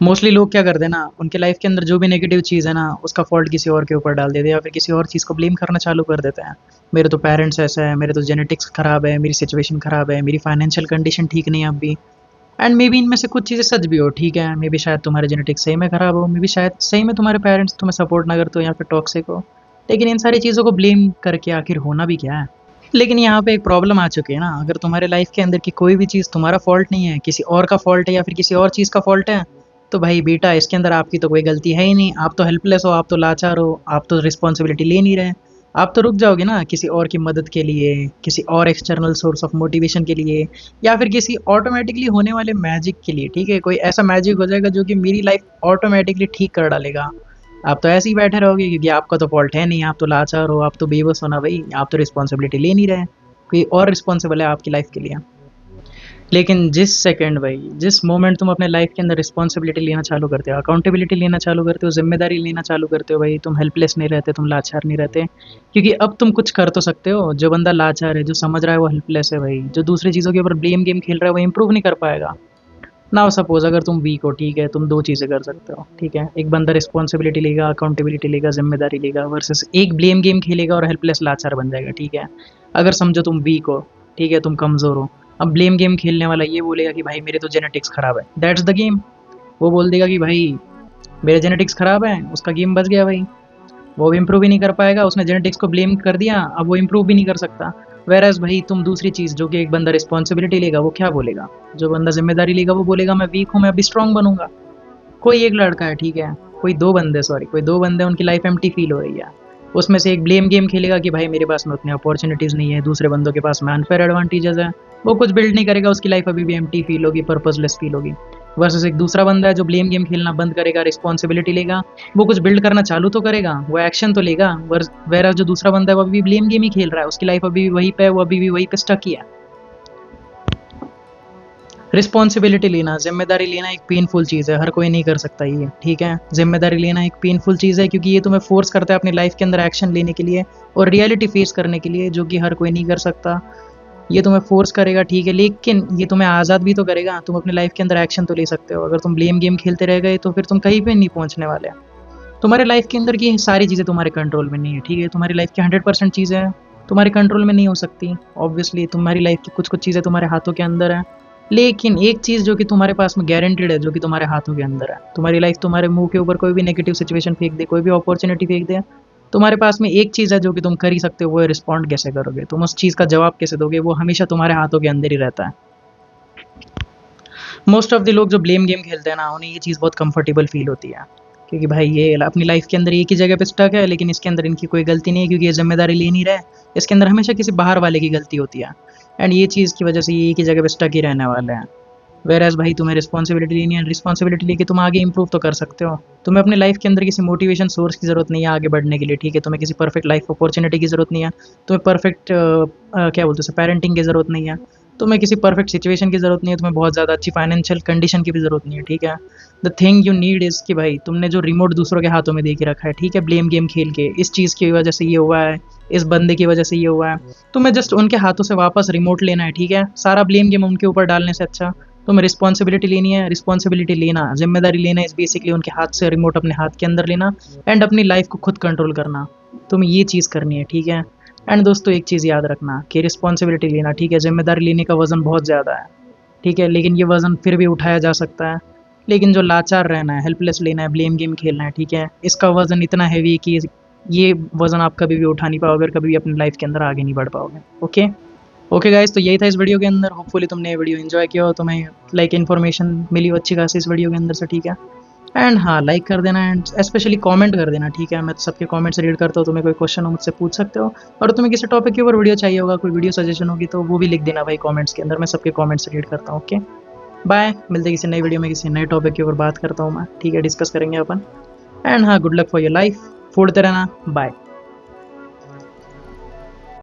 Mostly लोग क्या करते हैं ना, उनके लाइफ के अंदर जो भी नेगेटिव चीज़ है ना, उसका फॉल्ट किसी और के ऊपर डाल देते हैं या फिर किसी और चीज़ को ब्लेम करना चालू कर देते हैं। मेरे तो पेरेंट्स ऐसा है, मेरे तो जेनेटिक्स खराब है, मेरी सिचुएशन खराब है, मेरी फाइनेंशियल कंडीशन ठीक नहीं है अब भी। एंड मे बी इनमें से कुछ चीज़ें सच भी हो, ठीक है, मे बी शायद तुम्हारे जेनेटिक्स सही में खराब हो, मे बी शायद सही में तुम्हारे पेरेंट्स तुम्हें सपोर्ट ना करते हो या फिर टॉक्सिक हो। लेकिन इन सारी चीज़ों को ब्लेम करके आखिर होना भी क्या है। लेकिन यहाँ पे एक प्रॉब्लम आ चुकी है ना, अगर तुम्हारे लाइफ के अंदर की कोई भी चीज़ तुम्हारा फॉल्ट नहीं है, किसी और का फॉल्ट है या फिर किसी और चीज़ का फॉल्ट है, तो भाई बेटा इसके अंदर आपकी तो कोई गलती है ही नहीं। आप तो हेल्पलेस हो, आप तो लाचार हो, आप तो रिस्पॉन्सिबिलिटी ले नहीं रहे। आप तो रुक जाओगे ना किसी और की मदद के लिए, किसी और एक्सटर्नल सोर्स ऑफ मोटिवेशन के लिए, या फिर किसी ऑटोमेटिकली होने वाले मैजिक के लिए। ठीक है, कोई ऐसा मैजिक हो जाएगा जो कि मेरी लाइफ ऑटोमेटिकली ठीक कर डालेगा। आप तो ऐसे ही बैठे रहोगे क्योंकि आपका तो फॉल्ट है नहीं, आप तो लाचार हो, आप तो बेबस हो ना भाई, आप तो रिस्पॉन्सिबिलिटी ले नहीं रहे। कोई और रिस्पॉन्सिबल है आपकी लाइफ के लिए। लेकिन जिस सेकंड भाई, जिस मोमेंट तुम अपने लाइफ के अंदर रिस्पॉन्सिबिलिटी लेना चालू करते हो, अकाउंटेबिलिटी लेना चालू करते हो, जिम्मेदारी लेना चालू करते हो, भाई तुम हेल्पलेस नहीं रहते, तुम लाचार नहीं रहते। क्योंकि अब तुम कुछ कर तो सकते हो। जो बंदा लाचार है, जो समझ रहा है, वो हेल्पलेस है भाई। जो दूसरी चीज़ों के ऊपर ब्लेम गेम खेल रहा है, वो इंप्रूव नहीं कर पाएगा। नाउ सपोज अगर तुम वीक हो, ठीक है, तुम दो चीज़ें कर सकते हो। ठीक है, एक बंदा रिस्पॉन्सिबिलिटी लेगा, अकाउंटेबिलिटी लेगा, जिम्मेदारी लेगा, वर्सेस एक ब्लेम गेम खेलेगा और हेल्पलेस लाचार बन जाएगा। ठीक है, अगर समझो तुम वीक हो, ठीक है, तुम कमज़ोर हो। अब ब्लेम गेम खेलने वाला ये बोलेगा कि भाई मेरे तो जेनेटिक्स खराब है, दैट्स द गेम। वो बोल देगा कि भाई मेरे जेनेटिक्स खराब है, उसका गेम बच गया भाई। वो भी इम्प्रूव ही नहीं कर पाएगा, उसने जेनेटिक्स को ब्लेम कर दिया, अब वो इम्प्रूव भी नहीं कर सकता। वेर एज भाई तुम दूसरी चीज़, जो कि एक बंदा रिस्पॉन्सिबिलिटी लेगा, वो क्या बोलेगा? जो बंदा जिम्मेदारी लेगा वो बोलेगा मैं वीक हूँ, मैं अभी स्ट्रांग बनूंगा। कोई एक लड़का है, ठीक है, कोई दो बंदे, सॉरी, कोई दो बंदे, उनकी लाइफ एम्प्टी फील हो रही है। उसमें से एक ब्लेम गेम खेलेगा कि भाई मेरे पास में उतनी अपॉर्चुनिटीज़ नहीं है, दूसरे बंदों के पास में अनफेयर एडवांटेजेस है। वो कुछ बिल्ड नहीं करेगा, उसकी लाइफ अभी भी एम्प्टी फील होगी, पर्पजलेस फील होगी। वर्सेस एक दूसरा बंदा है जो ब्लेम गेम खेलना बंद करेगा, रिस्पॉन्सिबिलिटी लेगा। वो कुछ बिल्ड करना चालू तो करेगा, वो एक्शन तो लेगा। वेर जो दूसरा बंदा है वो अभी भी ब्लेम गेम ही खेल रहा है, उसकी लाइफ अभी भी वहीं पे है, वो अभी भी वहीं पे स्टक ही है। रिस्पॉन्सिबिलिटी लेना, जिम्मेदारी लेना एक पेनफुल चीज़ है, हर कोई नहीं कर सकता ये। ठीक है, जिम्मेदारी लेना एक पेनफुल चीज़ है क्योंकि ये तुम्हें फोर्स करता है अपनी लाइफ के अंदर एक्शन लेने के लिए और रियलिटी फेस करने के लिए, जो कि हर कोई नहीं कर सकता। ये तुम्हें फोर्स करेगा, ठीक है, लेकिन ये तुम्हें आज़ाद भी तो करेगा। तुम अपनी लाइफ के अंदर एक्शन तो ले सकते हो। अगर तुम ब्लेम गेम खेलते रह गए तो फिर तुम कहीं पे नहीं पहुंचने वाले। तुम्हारे लाइफ के अंदर की सारी चीज़ें तुम्हारे कंट्रोल में नहीं है। ठीक है, तुम्हारी लाइफ की 100% चीज़ें तुम्हारे कंट्रोल में नहीं हो सकती। ऑब्वियसली तुम्हारी लाइफ की कुछ कुछ चीज़ें तुम्हारे हाथों के अंदर है। लेकिन एक चीज़ जो कि तुम्हारे पास में गारंटेड है, जो कि तुम्हारे हाथों के अंदर है, तुम्हारी लाइफ तुम्हारे मुंह के ऊपर कोई भी नेगेटिव सिचुएशन फेंक दे, कोई भी अपॉर्चुनिटी फेंक दे, तुम्हारे पास में एक चीज़ है जो कि तुम कर ही सकते हो, वो है रिस्पॉन्ड कैसे करोगे, तुम उस चीज़ का जवाब कैसे दोगे, वो हमेशा तुम्हारे हाथों के अंदर ही रहता है। मोस्ट ऑफ द लोग जो ब्लेम गेम खेलते हैं ना, उन्हें ये चीज़ बहुत कंफर्टेबल फील होती है क्योंकि भाई ये अपनी लाइफ के अंदर एक ही जगह पे स्टक है, लेकिन इसके अंदर इनकी कोई गलती नहीं है क्योंकि ये जिम्मेदारी ले नहीं रहे। इसके अंदर हमेशा किसी बाहर वाले की गलती होती है एंड ये चीज़ की वजह से ये एक ही जगह पे स्टक ही रहने वाले हैं। वेर एज भाई तुम्हें रिस्पॉन्सिबिलिटी लेनी है, रिस्पॉन्सिबिलिटी लेके तुम आगे इंप्रूव तो कर सकते हो। तुम्हें अपने लाइफ के अंदर किसी मोटिवेशन सोर्स की ज़रूरत नहीं है आगे बढ़ने के लिए। ठीक है, तुम्हें किसी परफेक्ट लाइफ अपॉर्चुनिटी की ज़रूरत नहीं है। तुम्हें परफेक्ट क्या बोलते हैं, पेरेंटिंग की ज़रूरत नहीं है। तुम्हें किसी परफेक्ट सिचुएशन की ज़रूरत नहीं है। तुम्हें बहुत ज़्यादा अच्छी फाइनेंशियल कंडीशन की भी ज़रूरत नहीं है। ठीक है, the thing you need is कि भाई तुमने जो रिमोट दूसरों के हाथों में दे के रखा है, ठीक है, ब्लेम गेम खेल के, इस चीज़ की वजह से ये हुआ है, इस बंदे की वजह से ये हुआ है, तुम्हें जस्ट उनके हाथों से वापस रिमोट लेना है। ठीक है, सारा ब्लेम गेम उनके ऊपर डालने से अच्छा तुम्हें रिस्पॉन्सिबिलिटी लेनी है। रिस्पॉन्सिबिलिटी लेना, जिम्मेदारी लेना इज़ बेसिकली उनके हाथ से रिमोट अपने हाथ के अंदर लेना एंड अपनी लाइफ को खुद कंट्रोल करना। तुम्हें ये चीज़ करनी है। ठीक है, एंड दोस्तों एक चीज़ याद रखना कि रिस्पॉन्सिबिलिटी लेना, ठीक है, जिम्मेदारी लेने का वज़न बहुत ज़्यादा है। ठीक है, लेकिन ये वज़न फिर भी उठाया जा सकता है। लेकिन जो लाचार रहना है, हेल्पलेस लेना है, ब्लेम गेम खेलना है, ठीक है, इसका वज़न इतना हैवी है कि ये वज़न आप कभी भी उठा नहीं पाओगे और कभी भी अपनी लाइफ के अंदर आगे नहीं बढ़ पाओगे। ओके, ओके गाइस, तो यही था इस वीडियो के अंदर। होपफुली तुमने ये वीडियो एंजॉय किया हो, तुम्हें लाइक इन्फॉर्मेशन मिली हो अच्छी खासी इस वीडियो के अंदर से। ठीक है, एंड हाँ, लाइक कर देना एंड स्पेशली कमेंट कर देना। ठीक है, मैं तो सबके कमेंट्स रीड करता हूँ। तुम्हें कोई क्वेश्चन हो मुझसे पूछ सकते हो, और तुम्हें किसी टॉपिक के ऊपर वीडियो चाहिए होगा, कोई वीडियो सजेशन होगी, तो वो भी लिख देना भाई कमेंट्स के अंदर। मैं सबके कमेंट्स रीड करता हूँ। ओके, बाय, मिलते हैं किसी नई वीडियो में, किसी नए टॉपिक के ऊपर बात करता हूँ मैं। ठीक है, डिस्कस करेंगे अपन। एंड हाँ, good luck for your life, फोड़ते रहना, बाय।